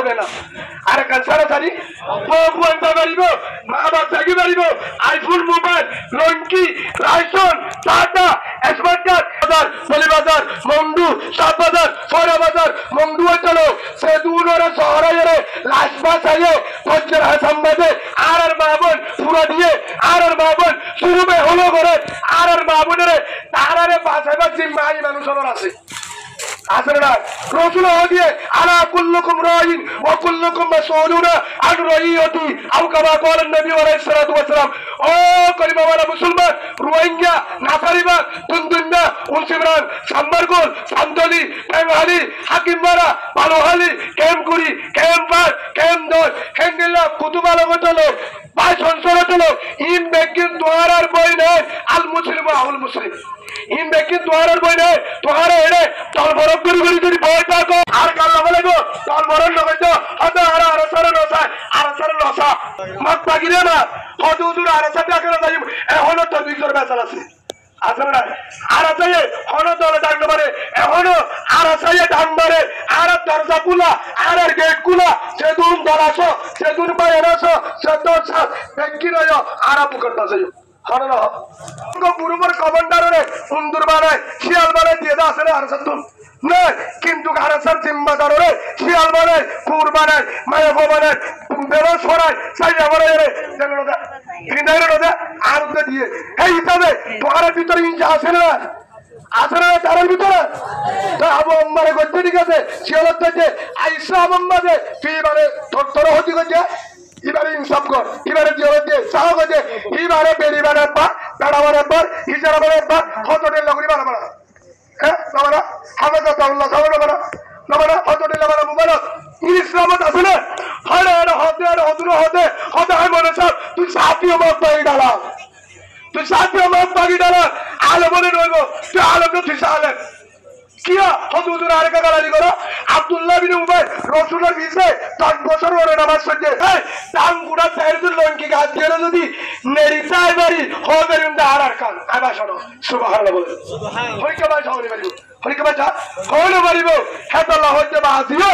শোনে না আর কান সারা সারি বকুয়ান্তা মারিব মা বাপ থাকি মারিব আইফোন মোবাইল লঙ্কি রাইসন টাটা স্মার্ট কার্ড বাজার বলি বাজার মন্ডু সাত বাজার ছয়রা বাজার মন্ডু চলো সে দূরে শহরে লাশ বাঁচাইয়ে পঞ্চের হাসাম্বাদে আর বাবন পুরা দিয়ে আর বাবন শুরুমে হলো করে আর বাবনের তারারে বাঁচাইবার জিম্মা এই মানুষের আছে আসলে না রসুল দিয়ে আলা কুল্লুকুম রাইন ওয়া কুল্লুকুম মাসউলুনা আন রাইয়াতি আও কামা ক্বালা নবী আলাইহিস সালাতু ওয়াস সালাম ও কলিমাওয়ালা মুসলমান রোহিঙ্গা নাফারিবা তুনদুন্না উলসিমরান সাম্বারগোল সান্তলি টাঙ্গালি হাকিমবাড়া পালোহালি কেমকুড়ি কেমপাট কেমদল হেন্ডিলা কুতুবালগতলো বাই সংসরতলো ইন বেকিন দুয়ারার বইনে আল মুসলিম ওয়া আল মুসলিম ইন বেকিন দুয়ারার বইনে তোহারে এড়ে তল বরফ করি করি যদি বই থাকো আর কাল লাগলে গো তল বরফ নগদ হতে আর আর সারা নসা মত পাগিরে না হতে উদুর আর সাথে আকেরা যাই এখনো তো বিজর বেচাল আছে আসলে না আর আছে হনো দলে ডাক মারে এখনো আর আছে ডাক মারে আর দরজা কুলা আর গেট কুলা সেদুন দলাসো সেদুন বাইরাসো সেদুন সাত বেঙ্কি নয় আর পুকরতা যাই হনো না বুরুমর কমান্ডারে সুন্দর বানায় শিয়াল বানায় দিয়ে দাও আসলে আর সতুন না কিন্তু আরসার জিম্মাদারে শিয়াল বানায় কুর বানায় মায়াবো বানায় বেরো ছড়ায় সাইয়া বানায় রে যেগুলো দা কিনারে রোদা আর উদ্দে দিয়ে এই হিসাবে তোমার ভিতরে ইঞ্জা আসে না তার ভিতরে তো আবু আম্মারে করতে ঠিক আছে শিয়ালত থেকে আইসা আবু আম্মাদে ফিবারে তোর হতি করছে এবারে ইনসাফ কর এবারে জিয়ারত দিয়ে সাহ করছে এবারে বেরি বানার পর বেড়া বানার পর হিজারা বানার পর হতটের লগরি বানা হ্যাঁ না হামাজাতাল্লাহ সামনে না হতটের বানা মুবারক ইসলামত আছে না হরে হতে আর হদুর হতে হয় মনে সব তুই সাথীয় মত পাগি ডালা আলমনে রইব তুই আলমনে তুই আলেম কিয়া হদুর আরেকা গালালি করো আব্দুল্লাহ বিন উবাই রসুলের পিছে 10 বছর ওরে নামাজ পড়ছে এই টাঙ্গুড়া তাইরুল লঙ্কি গাছ দিয়ে যদি নেরিতাই বাড়ি হবে রুমদা আর কান আবা শোনো সুবহানাল্লাহ বলে সুবহানাল্লাহ হইকে ভাই সামনে বাড়ি হইকে ভাই হইলো বাড়িব হেতাল্লাহ হইতে বাজিও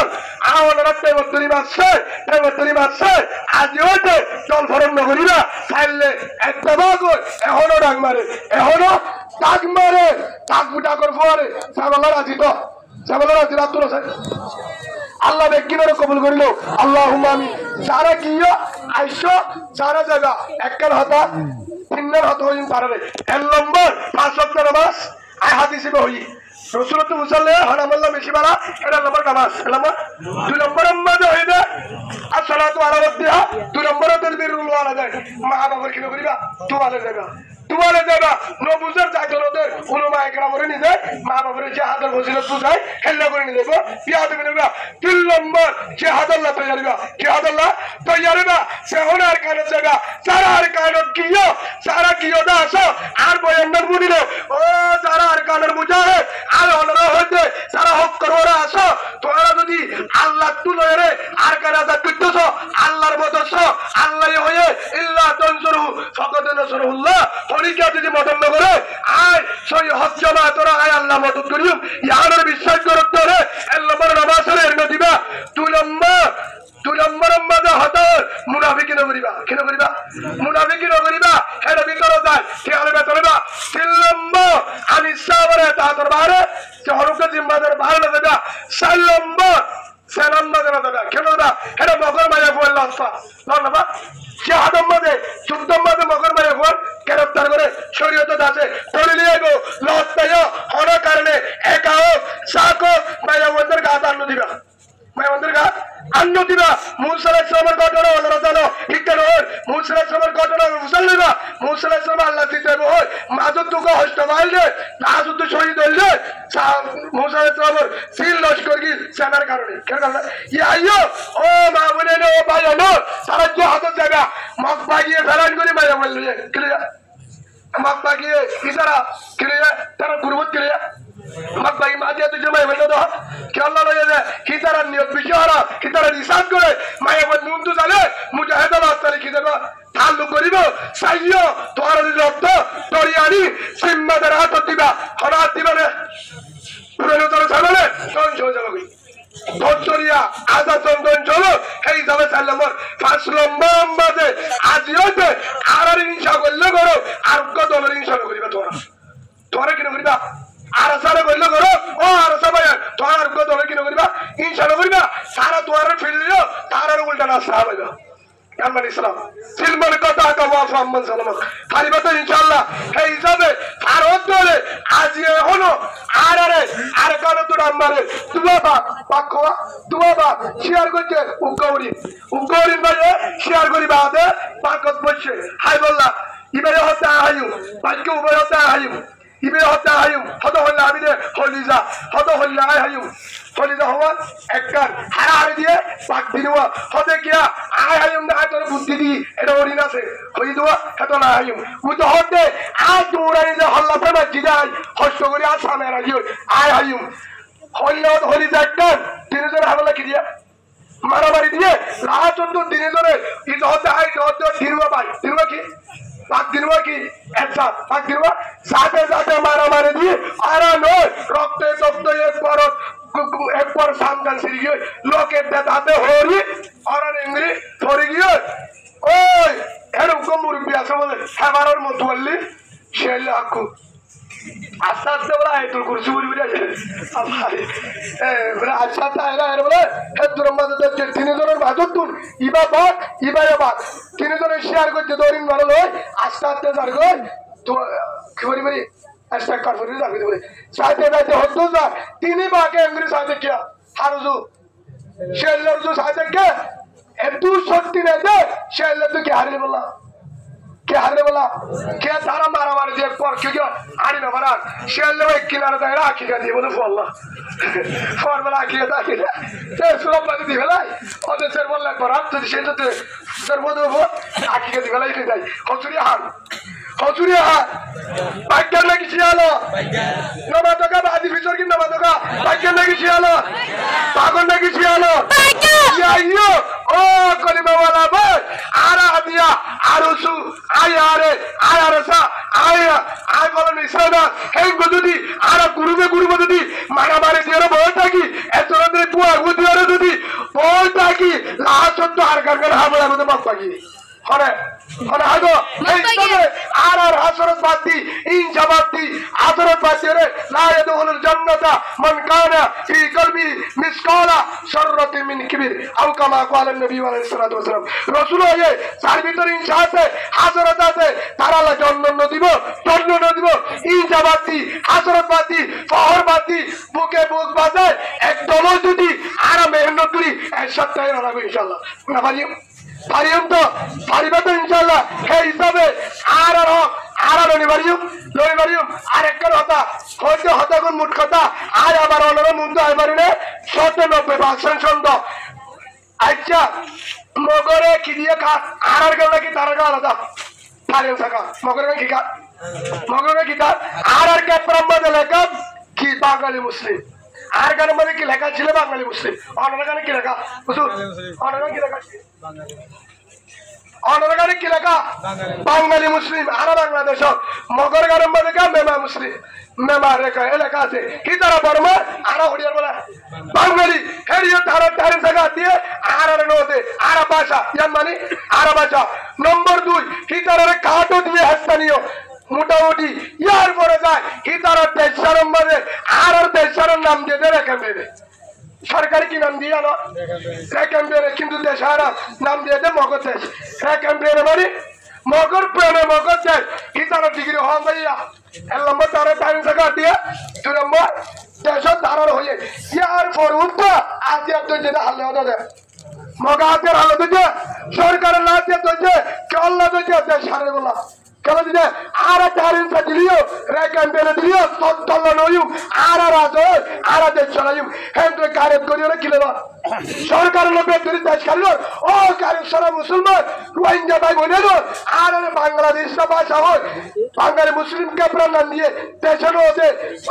আওন রাতে বতরি মাসে আজি হইতে চল ফরম নগরিবা চাইলে একটা বাগর এখনো ডাক মারে তাক বুটা কর ফরে সাবালা রাজি রাত্র আছে আল্লাহ বেকিনের কবুল করিল আল্লাহুম্মা আমিন যারা কিও আইসো যারা জায়গা এককার হতা তিনবার হতা হইন পারে এর নম্বর 5 ওয়াক্ত নামাজ আই হাদিসে হই রাসূলুল্লাহ মুসাল্লাহ হারামাল্লাহ বেশিবারা এটা নম্বর নামাজ নাম্বার 2 নম্বর আমাদের হইবে আসসালাতু আলা রাব্বিহা 2 নম্বর তাকবীরুল ওয়ালাদাin মা বাবার কি করিবা তোমালে যাবা নবুজার জাগরদের উলামা একরামরে নিয়ে যায় মা বাবার জিহাদের ফজিলত বুঝায় খেলা করে নিয়ে যাবো বিয়াদ বিনবা 3 নম্বর জিহাদাল্লাহ তৈয়ারিবা সেহনার কানে জায়গা সারার কানে কিও সারা কিও দাস আর বয়ান্নর বুনিলে ও সারা আর কানের মুজাহে আর হলরা হইতে সারা হক করোরা আসো তোরা যদি আল্লাহ তুলে রে আর কানে যা তুইতছ আল্লাহর মতছ আল্লাহই হয়ে ইল্লা তানসুরু ফাকাদ নাসরুল্লাহ হরিকা যদি মদন করে আয় সই হজ জমা তোরা আয় আল্লাহ মদত করিম ইয়ানের বিশ্বাস করতে রে এর নম্বর নামাজের এর দিবা 2 নম্বর মাঝে হতর মুনাফিকি নগরিবা মুনাফিকি নগরিবা এর ভিতরে যায় খেয়ালে বেতরবা 3 নম্বর আমি সাবরে তাতর বারে যে হরুকে জিম্মাদার বারে না দেবা 4 নম্বর সেনাম বাজার দেবা কেন দেবা এটা মগর মায়া বলল আস্তা না শাহাদম মাঝে যুদ্ধম মাঝে মগর মায়া বল গ্রেফতার করে শরীয়তে দাসে ধরে নিয়ে গো লস্তায় হওয়ার কারণে একাও সাকো মায়া মন্দির গাছ আন্ন দিবা মুসা আলাইহিস সালামের ঘটনা আল্লাহ তাআলা ইকরার মুসা আলাইহিস সালামের ঘটনা মুসাল্লিবা মুসা আলাইহিস সালাম আল্লাহ দিতে হয় মাজুদ তো হস্তবাইল দে মাজুদ তো শহীদ হইল মুসা আলাইহিস সালামের সিল লস্কর কি সেনার কারণে কেন ইয়া ও মামুনে ও ভাইনো সারা জিহাদ জায়গা মক বাগিয়ে ফেলান করে মায়া বললে ক্লিয়ার মক বাগিয়ে ইসারা ক্লিয়ার তারা গুরুবত ক্লিয়ার মক বাগি মাদিয়া তুই মায়া বললে তো কি আল্লাহ লয়ে যায় কি তারা নিয়ত বিশারা কি তারা নিসাব করে মায়া বল মুন্তু জানে মুজাহিদ আল্লাহ কি দেবা তালুক করিব সাইয়ো তোর রক্ত তরিয়ানি সিম্মাদের হাত দিবা হরাত দিবা রে পুরো তোর সামনে কোন হয়ে যাবে দিয়া আজা চন্দন চলো এই যাবে সাল্লামর পাঁচ লম্বা লম্বাতে আজি হইতে আর হিংসা করলে করো আর দলের হিংসা করিবা তোরা কিনে করিবা আর সারা করলে করো ও আর সবাই তোমার দলের কিনে করিবা হিংসা করিবা সারা তোমার ফিরলিও তার উল্টা না সাহা হইবা কারণ ইসলাম সিলমান কথা কাবা মোহাম্মদ সাল্লাল্লাহু আলাইহি ওয়াসাল্লাম ইনশাআল্লাহ এই হিসাবে ভারত দলে আজ এখনো আর কারো তো নাম্বারে দুবা শেয়ার করছে উগৌরি ভাইয়ে শেয়ার করি বাদে পাকত বসে হাই বললা ইবারে হত্যা হাইম বাক্য উভয় হত্যা হাইম ইবারে হত্যা হাইম হত হল্লা আবিদে হলিজা হত হল্লা হাইম হলিজা হওয়া একবার হারা দিয়ে পাক দিনুয়া হতে কিয়া আয় হাইম না তোর বুদ্ধি দি এটা ওরিন আছে হই দুয়া এত না হাইম উত হতে আজ দৌড়াই যে হল্লা ফেনা জিদাই কষ্ট করে আর সামনে রাখি আয় হাইম হল্লা হলিজা একবার তিনজন হামলা কি দিয়া মারামারি দিয়ে লাস্ট তো তিনজনের ইত হতে আয় হতে দিনুয়া পাই দিনুয়া কি পাক দিনুয়া কি একসাথ পাক দিনুয়া সাথে সাথে মারামারি দিয়ে আর নয় রক্তে তপ্ত একবার সামগান সিরি গিয়ে লোকের দাঁতে হরি আর ইংরি ধরে গিয়ে ওই এরকম মুরব্বী আছে বলে হেবারের মতো বললি সে আঁকু আস্তে আস্তে বলে তোর কুরসি বুড়ি বুড়ি আছে আস্তে আস্তে আয়রা এর বলে তোর মাঝে তিনজনের মাঝে তুন ইবা বাদ ইবারে বাদ তিনজনের শেয়ার করছে দৌড়িন মারল আস্তে আস্তে যার গই তো কি বলি বলি hashtag karfuri da bide saate baate hotto za tini baake angri saate kya haruzu sheller jo saate ke etu shotti ne de sheller to kya harne bola kya tara mara mara je por kyo ari na mara sheller ek kinara da rakhi ga diye bolu Allah for bala ki da ki te sura padi di belai ode ser bolla korat to she to ser bodo bo akhi ga di belai ki dai হজুরি হাত ভাগ্যের নাকি শিয়ালো নমাতকা বাদি ভিতর কি নমাতকা ভাগ্যের নাকি শিয়ালো পাগল নাকি শিয়ালো ইয়াইও ও কলিমাওয়ালা বল আরা দিয়া আরসু আয়ারসা আয় বলেন ইসলাম এই যদি আরা গুরুবে যদি মারামারি দিয়ে বল থাকি এত রাতে তুয়া গুদিয়ারে যদি বল থাকি লাস্ট তো আর কারকার হামলা করতে বাপ থাকি হরে হরে আগো এই তবে আর হাসরত বাতি ইনজাবাতি হাসরত বাতি রে লা ইয়াদখুলুল জান্নাতা মান কানা ফি কলবি মিসকালা শাররাতি মিন কিবির আও কামা ক্বালা নবী আলাইহিস সালাতু ওয়াস সালাম রাসূল হয়ে তার ভিতরে ইনশা আছে হাসরত আছে তারা আল্লাহ জন্নত দিব ইনজাবাতি হাসরত বাতি ফহর বাতি বুকে বুক বাজায় একদম যদি আর মেহনত করি এক সপ্তাহে হবে ইনশাআল্লাহ না পারিম তো পারিবা তো ইনশাআল্লাহ সেই হিসাবে আর লড়ি আর একটা কথা হয়তো হতাগুন মুঠ কথা আর আবার অনর মুন্দ আইবারি নে 97% ছন্দ আচ্ছা মগরে কি দিয়ে খা আর গেল কি তার গা আলাদা পারেন থাকা মগরে কি তা আর কে ব্রহ্মদ লেখা কি বাঙালি মুসলিম আর গানের মধ্যে কি লেখা ছিল বাঙালি মুসলিম অনর গানে কি লেখা বুঝুন অনর কি লেখা অনরগানে কি লেখা বাঙালি মুসলিম আর বাংলাদেশ মগর গানের মধ্যে কা মেমা মুসলিম মেমা রেখা এলাকা আছে কি তারা বর্মা আর হরিয়ার বলা বাঙালি হেরিও তারা তারে জায়গা দিয়ে আর নদে আর ভাষা ইয়ান মানে আর ভাষা নম্বর 2 কি তারা কাটো দিয়ে হাসতানিও মোটামুটি ইয়ার পরে যায় কি তারা দেশারম মানে আর দেশারম নাম দিয়ে রেখে দেবে সরকারি কি নাম দিয়ে আনো রেকেম্পেরে কিন্তু দেশারা নাম দিয়ে দে মগজ দেশ রেকেম্পেরে মানে মগর প্রেমে মগজ দেশ কি তারা ডিগ্রি হওয়া ভাইয়া এক নম্বর তারা টাইম জায়গা দিয়ে 2 নম্বর দেশের ধারার হয়ে ইয়ার পর উঠা আজ এত যেটা হালে হতে দেয় মগা হাতের হালে দিতে সরকারের না দিয়ে দিতে চল্লা দিতে দেশারে বলা কেন দিতে আর টাইম সা দিলিও রেকেম্পেরে দিলিও তল্লা নইউ আর রাজর আর দেশ চালাইউ হেন্দ্র কারেত করিও না কিলে সরকার লোকের ধরে দেশ খাইল ও কারেত সারা মুসলমান রোহিঙ্গা ভাই বোনেল আর বাংলাদেশ ভাষা হয় বাঙালি মুসলিমকে প্রাণ দিয়ে দেশের হতে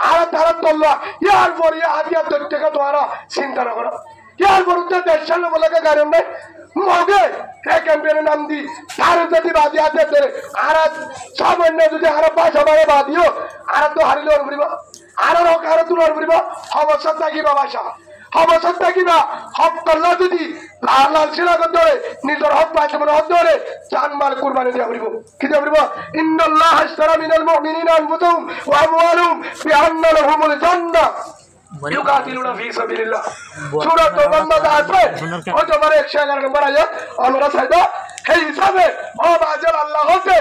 আর তারা তল্লা ইয়ার পরে আদিয়া থেকে তোরা চিন্তা না করো ইয়ার পরে দেশের লোকের গাড়ি নেই মগে ক্যাম্পের নাম দি তার যদি বাদি আছে আর সামান্য যদি আর ভাষা বাড়ে বাদিও আর তো হারিলে ঘুরিব আর তুলার ঘুরিব অবস্থা থাকিবা ভাষা অবসর থাকিবা হক করলা যদি লাল লাল শিলাগত ধরে নিজের হক পাইতে মনে হক ধরে জানমাল কুরবানি দিয়া করিব কি দিয়া করিব ইন্নাল্লাহ আশতারা মিনাল মুমিনিনা আনফুসাহুম ওয়া আমওয়ালুহুম বিআন্না লাহুমুল জান্নাহ ইউকাতিলুনা ফি সাবিলিল্লাহ সূরা তওবা আছে ওই তোমার 111 নম্বর আয়াত আমরা সাইদা এই হিসাবে ও বাজার আল্লাহ হতে